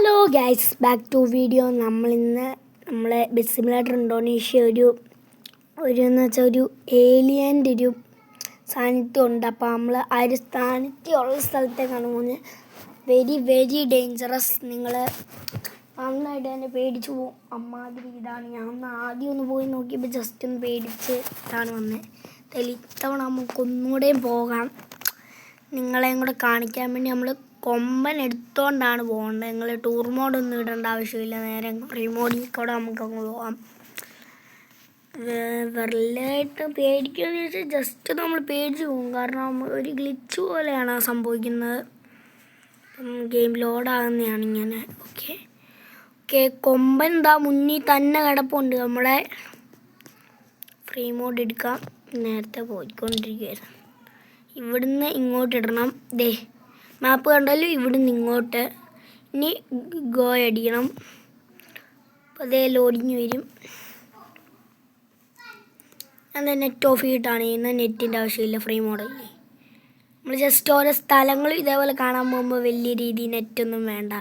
Hello guys, back to video. നമ്മളിന്ന് നമ്മളെ bus simulator Indonesia എന്ന് വെച്ചാൽ ഒരു ഏലിയൻ്റെ ഒരു സാന്നിധ്യം ഉണ്ട്. അപ്പോൾ നമ്മൾ ആ ഒരു സാന്നിധ്യമുള്ള സ്ഥലത്തേക്കാണ് പോകുന്നത്. Very very dangerous. നിങ്ങൾ നന്നായിട്ട് തന്നെ പേടിച്ചു പോകും. അമ്മാതിരി ഇതാണ്. ഞാൻ ആദ്യം ഒന്ന് പോയി നോക്കിയപ്പോൾ ജസ്റ്റ് ഒന്ന് പേടിച്ച് ഇതാണ് വന്നത്. ഇത്തവണ നമുക്കൊന്നുകൂടെയും പോകാം. നിങ്ങളെയും കൂടെ കാണിക്കാൻ വേണ്ടി നമ്മൾ കൊമ്പൻ എടുത്തുകൊണ്ടാണ് പോകേണ്ടത്. നിങ്ങൾ ടൂർ മോഡൊന്നും ഇടേണ്ട ആവശ്യമില്ല. നേരെ ഫ്രീ മോഡിൽ കൂടെ നമുക്കങ്ങ് പോകാം. വെറുതെ പേടിക്കുകയെന്ന് വെച്ചാൽ ജസ്റ്റ് നമ്മൾ പേടിച്ച് പോകും. കാരണം ഒരു ഗ്ലിച്ച് പോലെയാണ് സംഭവിക്കുന്നത്. ഗെയിം ലോഡാകുന്നതാണ് ഇങ്ങനെ. ഓക്കെ, കൊമ്പൻ എന്താ മുന്നിൽ തന്നെ കിടപ്പുണ്ട്. നമ്മളെ ഫ്രീ മോഡ് എടുക്കാം. നേരത്തെ പോയിക്കൊണ്ടിരിക്കുകയായിരുന്നു. ഇവിടുന്ന് ഇങ്ങോട്ട് ഇടണം. മാപ്പ് കണ്ടാലും ഇവിടുന്ന് ഇങ്ങോട്ട്. ഇനി ഗോ അടിക്കണം. അപ്പോൾ അതേ ലോഡിങ് വരും. എന്താ നെറ്റ് ഓഫ് ചെയ്തിട്ടാണ് ചെയ്യുന്നത്. നെറ്റിൻ്റെ ആവശ്യമില്ല ഫ്രീ മോഡല്ലേ. നമ്മൾ ജസ്റ്റ് ഓരോ സ്ഥലങ്ങളും ഇതേപോലെ കാണാൻ പോകുമ്പോൾ വലിയ രീതിയിൽ നെറ്റൊന്നും വേണ്ട.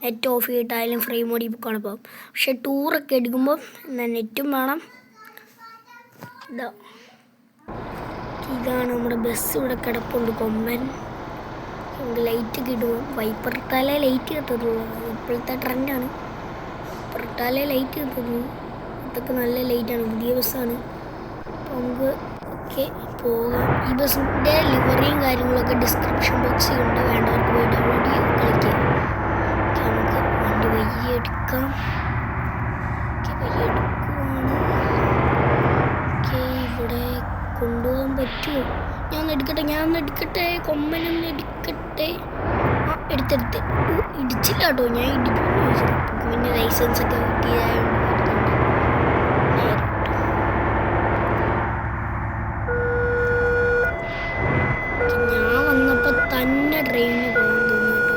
നെറ്റ് ഓഫ് ചെയ്തിട്ടായാലും ഫ്രീ മോഡിൽ കുഴപ്പം. പക്ഷെ ടൂറൊക്കെ എടുക്കുമ്പോൾ എന്താ നെറ്റും വേണം. ഇതാണ് നമ്മുടെ ബസ്. ഇവിടെ കിടപ്പുണ്ട് കൊമ്പൻ. ലൈറ്റ് കിട്ടുമോ? വൈപ്പർ ഇട്ടാലേ ലൈറ്റ് കത്തുള്ളൂ. ഇപ്പോഴത്തെ ട്രെൻഡാണ്. വൈപ്പർ ഇട്ടാലേ ലൈറ്റ് കത്തുള്ളൂ. ഇതൊക്കെ നല്ല ലൈറ്റാണ്. പുതിയ ബസ്സാണ്. അപ്പോൾ നമുക്ക് പോകാം. ഈ ബസ്സിൻ്റെ ലിവറിയും കാര്യങ്ങളൊക്കെ ഡിസ്ക്രിപ്ഷൻ ബോക്സിൽ ഉണ്ട്. വേണ്ടവർക്ക് പോയി ഡൗൺലോഡ് ചെയ്ത് കളിക്കാം. നമുക്ക് വണ്ടി വയ്യ എടുക്കാം. ഇവിടെ കൊണ്ടുപോകാൻ പറ്റുമോ? ഞാൻ ഒന്ന് എടുക്കട്ടെ. കൊമ്പനൊന്ന് എടുക്കട്ടെ. എടുത്തെടുത്ത് ഇടിച്ചില്ല കേട്ടോ. ഞാൻ ഇടിച്ചു. പിന്നെ ലൈസൻസ് ഒക്കെ കിട്ടിയതായത് ഞാൻ വന്നപ്പോൾ തന്നെ ട്രെയിനിന് പോകാൻ തോന്നി കേട്ടോ.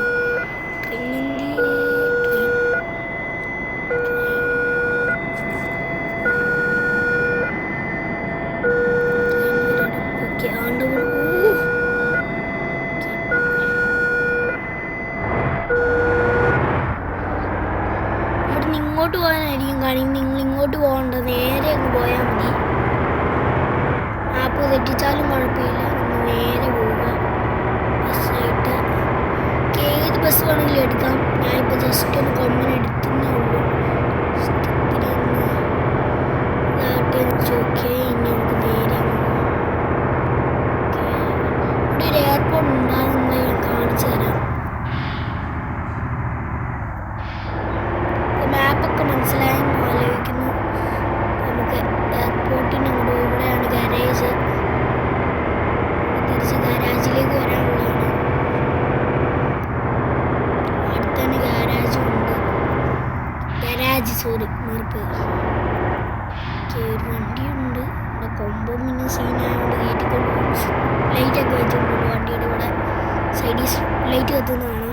ഇങ്ങോട്ട് പോകാനായിരിക്കും കാണിക്കും. നിങ്ങൾ ഇങ്ങോട്ട് പോകണ്ട, നേരെ അങ്ങ് പോയാൽ മതി. ആപ്പ് തെറ്റിച്ചാലും കുഴപ്പമില്ല. നേരെ പോവുക ബസ്സായിട്ട്. ഏത് ബസ് വേണമെങ്കിലും എടുക്കാം. ഞാനിപ്പോൾ ജസ്റ്റ് ഒന്ന് കൊമ്പൻ എടുത്തുന്നേ ഉള്ളൂ. ഓക്കെ, ഇനി നമുക്ക് നേരെ ഇവിടെ ഒരു എയർപോർട്ട് ഉണ്ടാകുന്നത് ഞാൻ കാണിച്ചു തരാം. മാപ്പൊക്കെ മനസ്സിലായെന്ന് ആലോചിക്കുന്നു. നമുക്ക് എയർപോർട്ടിന് അങ്ങോട്ട് ഇവിടെയാണ് ഗാരേജ്. തിരിച്ച് ഗാരാജിലേക്ക് വരാനുള്ളതാണ്. അടുത്തന്നെ ഗാരാജും ഉണ്ട്. മാറിപ്പോയി. ഒരു വണ്ടിയുണ്ട്. ഇവിടെ കൊമ്പം പിന്നെ സീനായതുകൊണ്ട് കയറ്റിക്കൊണ്ട് പോകും. ലൈറ്റൊക്കെ വെച്ചിട്ടുണ്ട് വണ്ടിയുടെ ഇവിടെ. സൈഡിൽ ലൈറ്റ് കത്തുന്നതാണ്.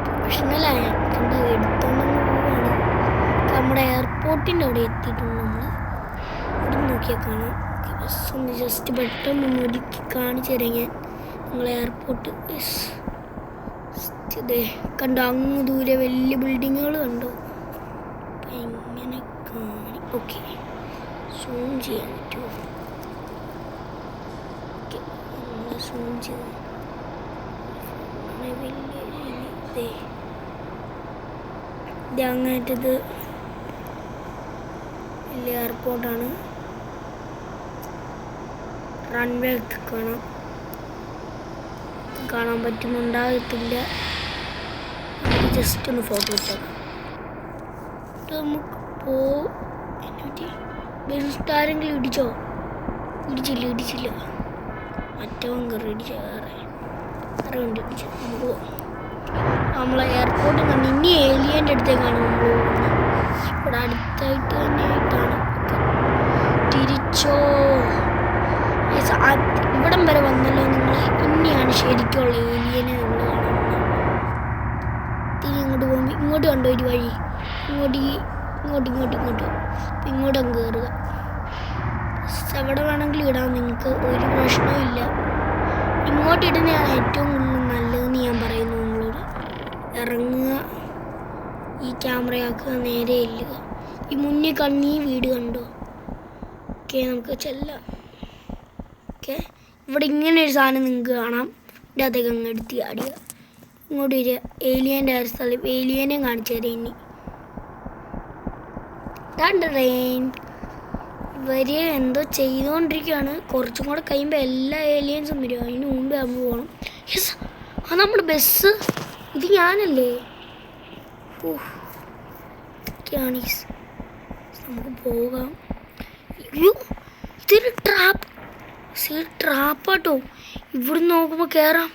പ്രൊഫഷണലായ കണ്ട് എടുത്തോണ്ടെന്ന് പോവുകയാണ്. നമ്മുടെ എയർപോർട്ടിൻ്റെ അവിടെ എത്തിയിട്ടുണ്ട്. നമ്മൾ ഇവിടെ നോക്കിയാൽ കാണാം. ബസ് ഒന്ന് ജസ്റ്റ് പെട്ടെന്ന് ഒരുക്കി കാണിച്ചു തരാം ഞാൻ. നിങ്ങൾ എയർപോർട്ട് കണ്ടോ? അങ്ങ് ദൂരെ വലിയ ബിൽഡിങ്ങുകൾ കണ്ടോ? എങ്ങനെ കാണി? ഓക്കെ, സൂം ചെയ്യാൻ പറ്റുമോ? ഓക്കെ, സൂം ചെയ്ത് അങ്ങനത്തത് വലിയ എയർപോർട്ടാണ്. റൺവേ ഒക്കെ കാണാൻ പറ്റുന്നുണ്ടാകത്തില്ല. ജസ്റ്റ് ഒന്ന് ഫോട്ടോ എടുക്കാം. നമുക്ക് ആരെങ്കിലും ഇടിച്ചോ? ഇടിച്ചില്ല. മറ്റവൻ കയറി ഇടിച്ച വേറെ വണ്ടി ഇടിച്ചു. നമുക്ക് നമ്മളെ എയർപോർട്ടിൽ നിന്ന് ഇനി ഏലിയൻ്റെ അടുത്തേക്കാണ് നമ്മൾ പോകുന്നത്. ഇവിടെ അടുത്തായിട്ട് തന്നെയായിട്ടാണ്. തിരിച്ചോ? ഇവിടം വരെ വന്നല്ലോ നിങ്ങൾ. ഇനിയാണ് ശരിക്കുള്ള ഏലിയനെ നിങ്ങൾ കാണുന്നത്. തിരി ഇങ്ങോട്ട് പോകുമ്പോൾ ഇങ്ങോട്ട് കണ്ടോ ഒരു വഴി. ഇങ്ങോട്ട് അങ്ങ് കയറുക. എവിടെ വേണമെങ്കിലും ഇടാം. നിങ്ങൾക്ക് ഒരു പ്രശ്നവും ഇല്ല. ഇങ്ങോട്ട് ഇടുന്നതാണ് ഏറ്റവും കൂടുതൽ നല്ലതെന്ന് ഞാൻ പറയുന്നു നിങ്ങളോട്. ഇറങ്ങുക. ഈ ക്യാമറയാക്കുക, നേരെ ഇല്ലുക. ഈ മുന്നിൽ കണ്ണീ വീട് കണ്ടോ? ഓക്കെ, നമുക്ക് ചെല്ലാം. ഓക്കെ, ഇവിടെ ഇങ്ങനെ ഒരു സാധനം നിങ്ങൾക്ക് കാണാം. എൻ്റെ അതൊക്കെ അങ്ങ് എടുത്ത് ആടുക. ഇങ്ങോട്ട് വരിക. ഏലിയൻ്റെ ആ സ്ഥലം, ഏലിയനെ കാണിച്ചു തരാം. ഇനി ട്രെയിൻ ഇവർ എന്തോ ചെയ്തുകൊണ്ടിരിക്കുകയാണ്. കുറച്ചും കൂടെ കഴിയുമ്പോൾ എല്ലാ ഏലിയൻസും വരും. അതിന് മുമ്പ് നമ്മൾ പോകണം. യെസ്, ആ നമ്മുടെ ബസ്. ഇത് ഞാനല്ലേ? ഓക്കെയാണ്, നമുക്ക് പോകാം. അയ്യോ, ഇതൊരു ട്രാപ്പാട്ടോ. ഇവിടുന്ന് നോക്കുമ്പോൾ കയറാം.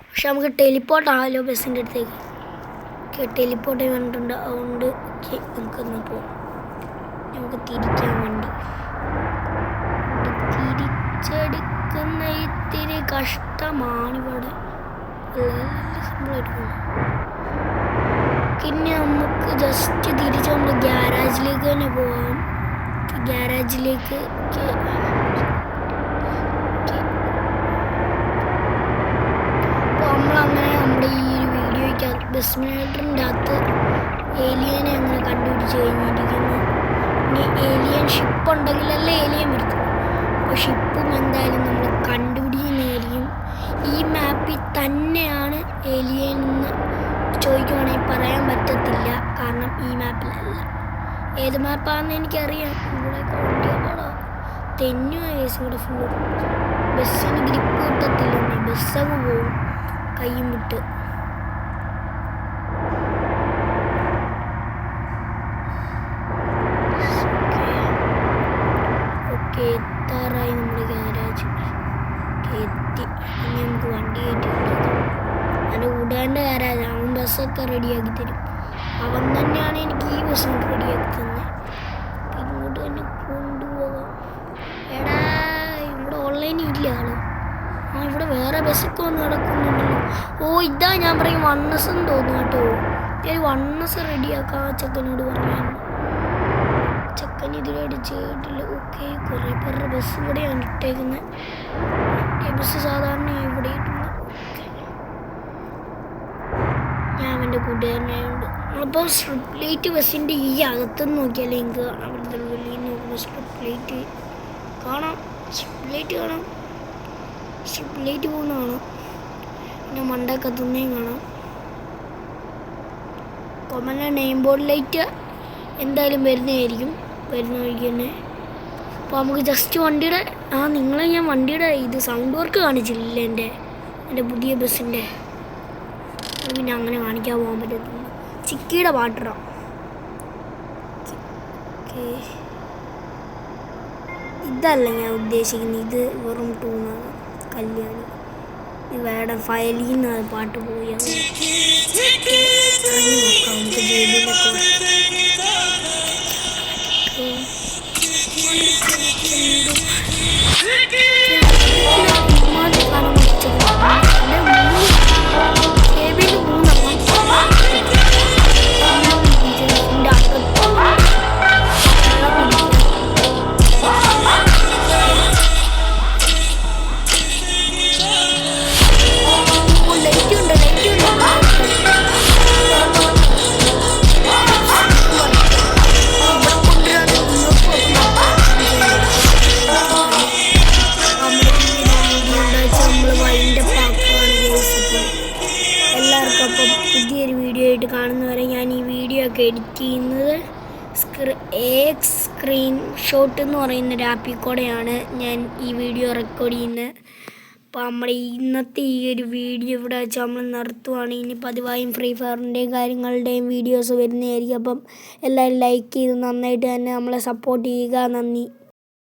പക്ഷെ നമുക്ക് ടെലിപ്പോർട്ട് ആവല്ലോ ബസ്സിൻ്റെ അടുത്തേക്ക്. ഓക്കെ, ടെലിപ്പോർട്ട് കണ്ടിട്ടുണ്ട്. അതുകൊണ്ട് നമുക്കൊന്ന് പോകാം. നമുക്ക് തിരിക്കാൻ വണ്ടി തിരിച്ചെടുക്കുന്ന ഇത്തിരി കഷ്ടമാണിവിടെ. സിമ്പിളായിട്ട് പോകാം. പിന്നെ നമുക്ക് ജസ്റ്റ് തിരിച്ച് നമ്മൾ ഗ്യാരേജിലേക്ക് തന്നെ പോകാം. ഗ്യാരേജിലേക്ക് അപ്പോൾ നമ്മളങ്ങനെ നമ്മുടെ ഈ ഒരു വീഡിയോയ്ക്ക് ബസ് സിമുലേറ്ററിൻ്റെ അകത്ത് ഏലിയനെ അങ്ങനെ കണ്ടുപിടിച്ച് കഴിഞ്ഞിരിക്കുന്നു. ഇനി ഏലിയൻ ഷിപ്പ് ഉണ്ടെങ്കിലല്ലേ ഏലിയൻ വരത്തുള്ളൂ. അപ്പോൾ ഷിപ്പും എന്തായാലും നമ്മൾ കണ്ടുപിടിക്കുന്നതായിരിക്കും. ഈ മാപ്പിൽ തന്നെയാണ് ഏലിയൻ എന്ന് ചോദിക്കുവാണെങ്കിൽ പറയാൻ പറ്റത്തില്ല. കാരണം ഈ മാപ്പിലല്ല. ഏത് മാപ്പാണെന്ന് എനിക്കറിയാം. ഇവിടെ വണ്ടികളോ തെന്നുവാ കേസ്. ഇവിടെ ഫുള്ള് ബസ്സിന് ഗ്രിപ്പ് കിട്ടത്തില്ലെന്നേ. ബസ്സങ്ങ് പോവും കയ്യും വിട്ട്. ഓക്കെ, എത്താറായി നമ്മുടെ ഗ്യാരേജ്. എത്തി. ഇനി നമുക്ക് വണ്ടി കയറ്റിട്ടുണ്ടാകും. എൻ്റെ കൂട്ടുകാരൻ്റെ ഗ്യാരേജ്. അവൻ ബസ്സൊക്കെ റെഡിയാക്കി തരും. അവൻ തന്നെയാണ് എനിക്ക് ഈ ബസ്സൊക്കെ റെഡിയാക്കി തന്നെ. ഇങ്ങോട്ട് തന്നെ കൊണ്ടുപോകാം. എടാ, ഇവിടെ ഓൺലൈനിൽ ഇല്ല ആള്. ഇവിടെ വേറെ ബസ്സൊക്കെ വന്ന് കിടക്കുന്നുണ്ടല്ലോ. ഇതാ ഞാൻ പറയും വണ്ണസ് എന്ന് തോന്നുന്നു കേട്ടോ. ഞാൻ വണ്ണസ് റെഡിയാക്കാം. ആ ചെക്കനോട് പറഞ്ഞു. ചെക്കൻ ഇതിലായിട്ട് ചെയ്തിട്ടില്ല. ഓക്കെ, കുറേ പേരുടെ ബസ് ഇവിടെയാണ് ഇട്ടേക്കുന്നത്. ഈ ബസ് സാധാരണ ഇവിടെ ഇടുന്നത്. ഞാൻ അവൻ്റെ കൂട്ടുകാരനായുണ്ട്. നമ്മളിപ്പോൾ സ്ട്രിപ്പ് ലൈറ്റ് ബസ്സിൻ്റെ ഈ അകത്തുനിന്ന് നോക്കിയാൽ എനിക്ക് കാണാം. ഇവിടുത്തെ വെളിയിൽ നോക്കുമ്പോൾ സ്ട്രിപ്പ് ലൈറ്റ് കാണാം. സ്ട്രിപ്പ് ലൈറ്റ് പോകുന്ന കാണാം. പിന്നെ മണ്ടക്കത്തുന്നേയും കാണാം. കൊമന നെയിം ബോർഡ് ലൈറ്റ് എന്തായാലും വരുന്നതായിരിക്കും. വരുന്ന വഴിക്ക് തന്നെ. അപ്പോൾ നമുക്ക് ജസ്റ്റ് വണ്ടിയുടെ നിങ്ങളെ ഞാൻ വണ്ടിയുടെ ഇത് സൗണ്ട് വർക്ക് കാണിച്ചില്ല. എൻ്റെ പുതിയ ബസ്സിൻ്റെ. അത് പിന്നെ അങ്ങനെ കാണിക്കാൻ പോകാൻ പറ്റത്തില്ല. ചിക്കിയുടെ പാട്ടിടാം. ഓക്കെ, ഇതല്ല ഞാൻ ഉദ്ദേശിക്കുന്നത്. ഇത് വെറും ടൂണാണ്. കല്യാണി വേടം ഫയലിൽ നിന്ന് പാട്ട് പോയി. ഇറങ്ങി നോക്കാം നമുക്ക് ജയിലിലൊക്കെ. എല്ലാവർക്കും പുതിയൊരു വീഡിയോ ആയിട്ട് കാണുന്നവരെ ഞാൻ ഈ വീഡിയോ ഒക്കെ എഡിറ്റ് ചെയ്യുന്നത് സ്ക്രീൻഷോട്ട് എന്ന് പറയുന്ന ഒരു ആപ്പിൽ കൂടെയാണ് ഞാൻ ഈ വീഡിയോ റെക്കോർഡ് ചെയ്യുന്നത്. അപ്പോൾ നമ്മുടെ ഇന്നത്തെ ഈ ഒരു വീഡിയോ ഇവിടെ വെച്ച് നമ്മൾ നിർത്തുവാണ്. ഇനി പതിവായും ഫ്രീ ഫയറിൻ്റെയും കാര്യങ്ങളുടെയും വീഡിയോസ് വരുന്നതായിരിക്കും. അപ്പം എല്ലാവരും ലൈക്ക് ചെയ്ത് നന്നായിട്ട് തന്നെ നമ്മളെ സപ്പോർട്ട് ചെയ്യുക. നന്ദി.